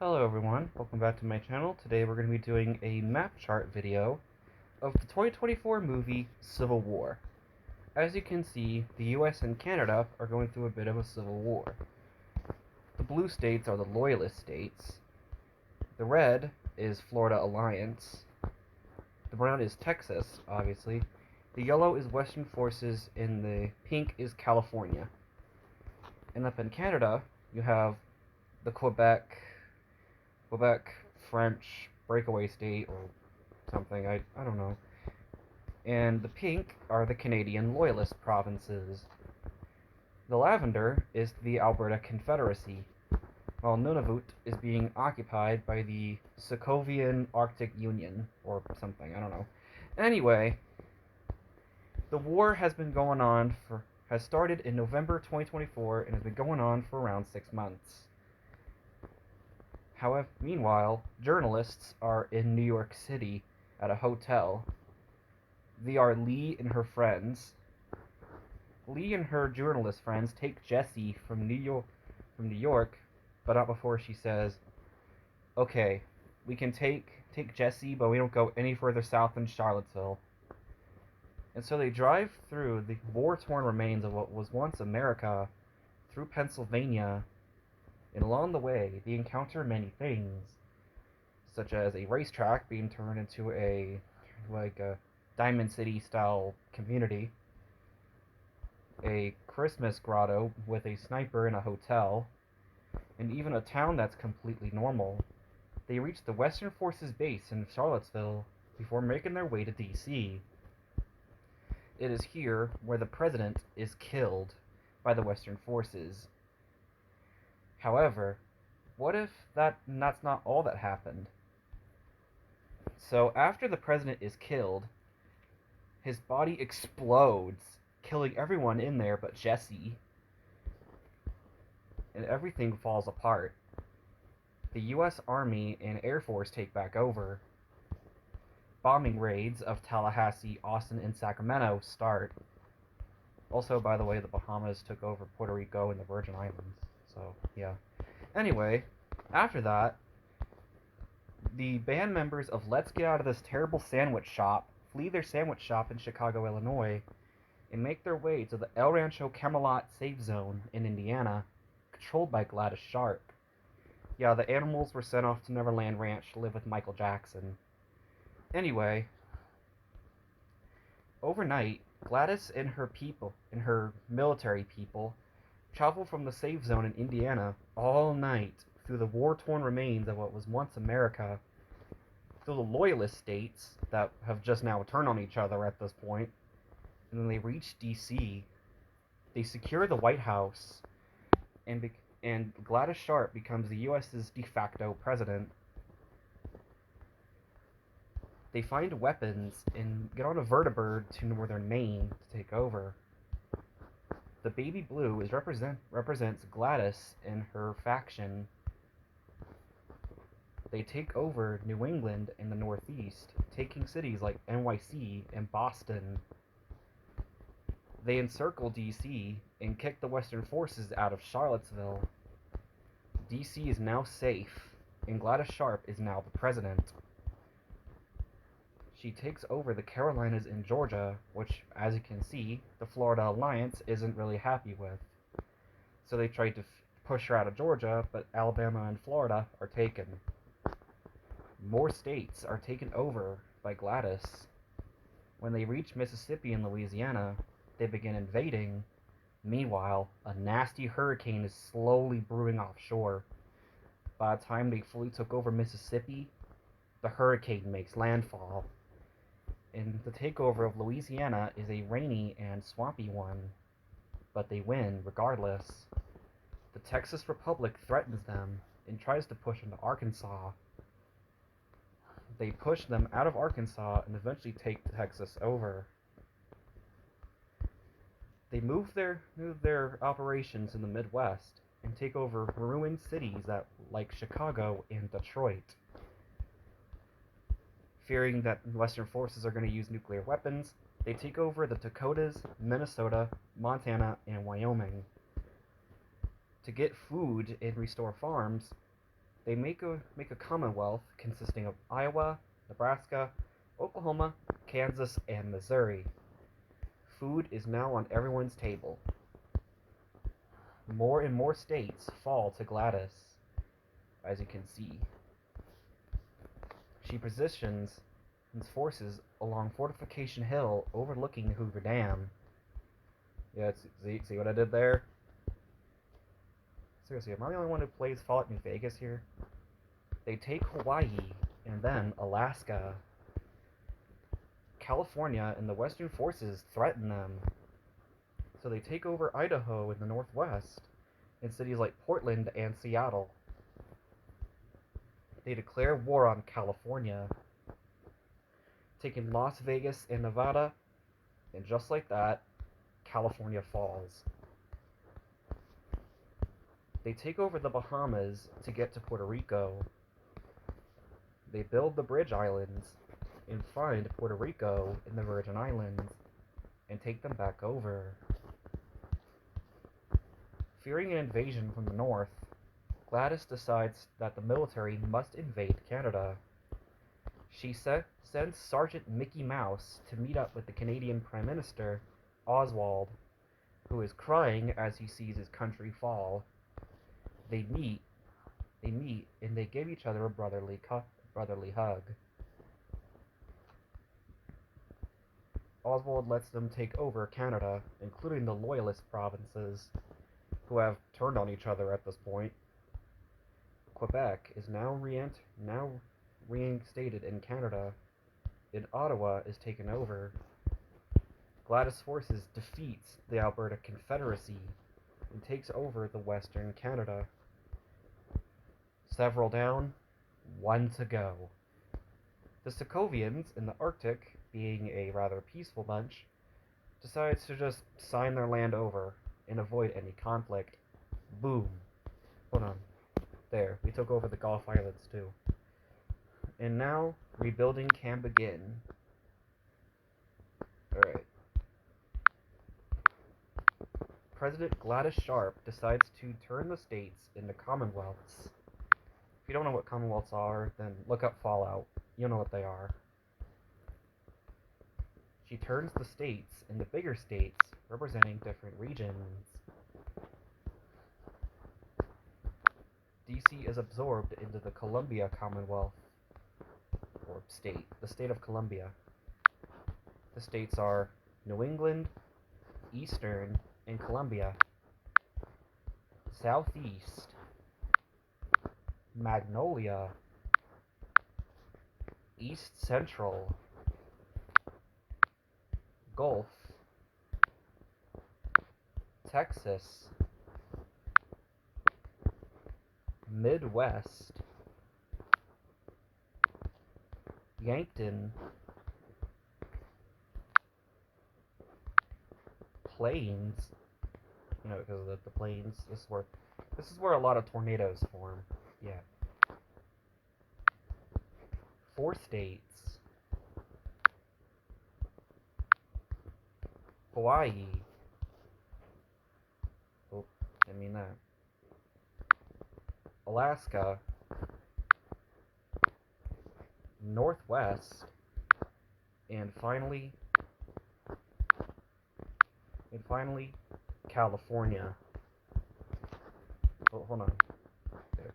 Hello everyone, welcome back to my channel. Today we're going to be doing a map chart video of the 2024 movie Civil War. As you can see, the US and Canada are going through a bit of a civil war. The blue states are the Loyalist states. The red is Florida Alliance. The brown is Texas, obviously. The yellow is Western forces and the pink is California. And up in Canada, you have the Quebec French breakaway state or something, I don't know. And the pink are the Canadian Loyalist provinces. The lavender is the Alberta Confederacy, while Nunavut is being occupied by the Sokovian Arctic Union or something, I don't know. Anyway, the war has started in November 2024 and has been going on for around 6 months. However, meanwhile, journalists are in New York City at a hotel. They are Lee and her friends. Lee and her journalist friends take Jessie from New York, but not before she says, "Okay, we can take Jessie, but we don't go any further south than Charlottesville." And so they drive through the war-torn remains of what was once America, through Pennsylvania, and along the way, they encounter many things, such as a racetrack being turned into a Diamond City style community, a Christmas grotto with a sniper in a hotel, and even a town that's completely normal. They reach the Western Forces base in Charlottesville before making their way to DC. It is here where the president is killed by the Western Forces. However, what if that's not all that happened? So after the president is killed, his body explodes, killing everyone in there but Jessie, and everything falls apart. The US Army and Air Force take back over. Bombing raids of Tallahassee, Austin, and Sacramento start. Also, by the way, the Bahamas took over Puerto Rico and the Virgin Islands. So, yeah. Anyway, after that, the band members of Let's Get Out of This Terrible Sandwich Shop flee their sandwich shop in Chicago, Illinois, and make their way to the El Rancho Camelot Safe Zone in Indiana, controlled by Gladys Sharp. Yeah, the animals were sent off to Neverland Ranch to live with Michael Jackson. Anyway, overnight, Gladys and her military people, travel from the safe zone in Indiana all night through the war-torn remains of what was once America, through the Loyalist states that have just now turned on each other at this point, and then they reach DC. They secure the White House, and Gladys Sharp becomes the U.S.'s de facto president. They find weapons and get on a vertibird to northern Maine to take over. The baby blue represents Gladys and her faction. They take over New England and the Northeast, taking cities like NYC and Boston. They encircle DC and kick the Western forces out of Charlottesville. DC is now safe, and Gladys Sharp is now the president. She takes over the Carolinas and Georgia, which, as you can see, the Florida Alliance isn't really happy with. So they tried to push her out of Georgia, but Alabama and Florida are taken. More states are taken over by Gladys. When they reach Mississippi and Louisiana, they begin invading. Meanwhile, a nasty hurricane is slowly brewing offshore. By the time they fully took over Mississippi, the hurricane makes landfall. And the takeover of Louisiana is a rainy and swampy one, but they win regardless. The Texas Republic threatens them and tries to push into Arkansas. They push them out of Arkansas and eventually take Texas over. They move their operations in the Midwest and take over ruined cities like Chicago and Detroit. Fearing that Western forces are going to use nuclear weapons, they take over the Dakotas, Minnesota, Montana, and Wyoming. To get food and restore farms, They make a commonwealth consisting of Iowa, Nebraska, Oklahoma, Kansas, and Missouri. Food is now on everyone's table. More and more states fall to Gladys, as you can see. She positions his forces along Fortification Hill overlooking Hoover Dam. Yeah, see what I did there? Seriously, am I the only one who plays Fallout New Vegas here? They take Hawaii, and then Alaska. California and the Western forces threaten them. So they take over Idaho in the northwest, in cities like Portland and Seattle. They declare war on California, taking Las Vegas and Nevada, and just like that, California falls. They take over the Bahamas to get to Puerto Rico. They build the Bridge Islands and find Puerto Rico in the Virgin Islands and take them back over. Fearing an invasion from the north, Gladys decides that the military must invade Canada. She sends Sergeant Mickey Mouse to meet up with the Canadian Prime Minister, Oswald, who is crying as he sees his country fall. They meet, and they give each other a brotherly hug. Oswald lets them take over Canada, including the Loyalist provinces, who have turned on each other at this point. Quebec is now reinstated in Canada, and Ottawa is taken over. Gladys' forces defeats the Alberta Confederacy and takes over the Western Canada. Several down, one to go. The Sokovians in the Arctic, being a rather peaceful bunch, decides to just sign their land over and avoid any conflict. Boom. Hold on. There, we took over the Gulf Islands too. And now, rebuilding can begin. Alright. President Gladys Sharp decides to turn the states into commonwealths. If you don't know what commonwealths are, then look up Fallout. You'll know what they are. She turns the states into bigger states, representing different regions. DC is absorbed into the Columbia Commonwealth, or state, the state of Columbia. The states are New England, Eastern, and Columbia. Southeast, Magnolia, East Central, Gulf, Texas, Midwest, Yankton, Plains, because of the plains, this is where a lot of tornadoes form, yeah. 4 states, Hawaii, oh, didn't mean that, Alaska, Northwest, and finally, California. Oh, hold on. There.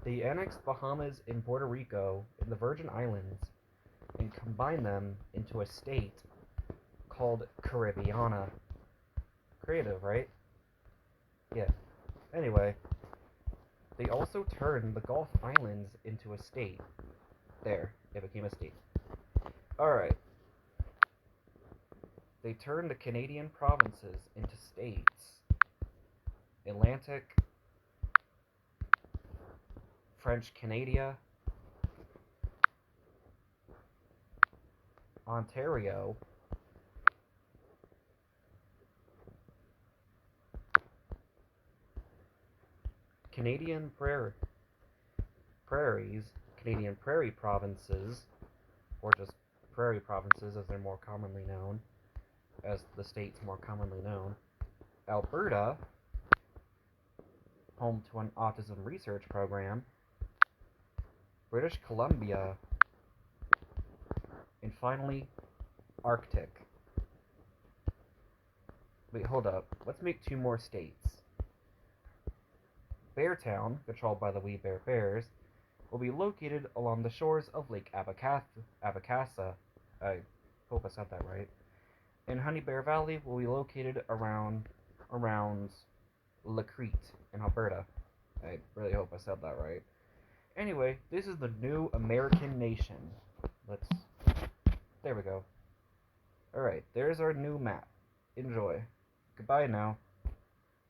They annexed Bahamas and Puerto Rico and the Virgin Islands and combined them into a state called Caribbeana. Creative, right? Yeah. Anyway, they also turned the Gulf Islands into a state. There, it became a state. Alright. They turned the Canadian provinces into states. Atlantic, French Canada, Ontario, Canadian prairies, Canadian prairie provinces, or just prairie provinces as they're more commonly known, as the state's more commonly known, Alberta, home to an autism research program. British Columbia. And finally, Arctic. Wait, hold up. Let's make 2 more states. Beartown, controlled by the We Bare Bears, will be located along the shores of Lake Abacassa. I hope I said that right. And Honey Bear Valley will be located around Lacrete in Alberta. I really hope I said that right. Anyway, this is the new American nation. There we go. Alright, there's our new map. Enjoy. Goodbye now.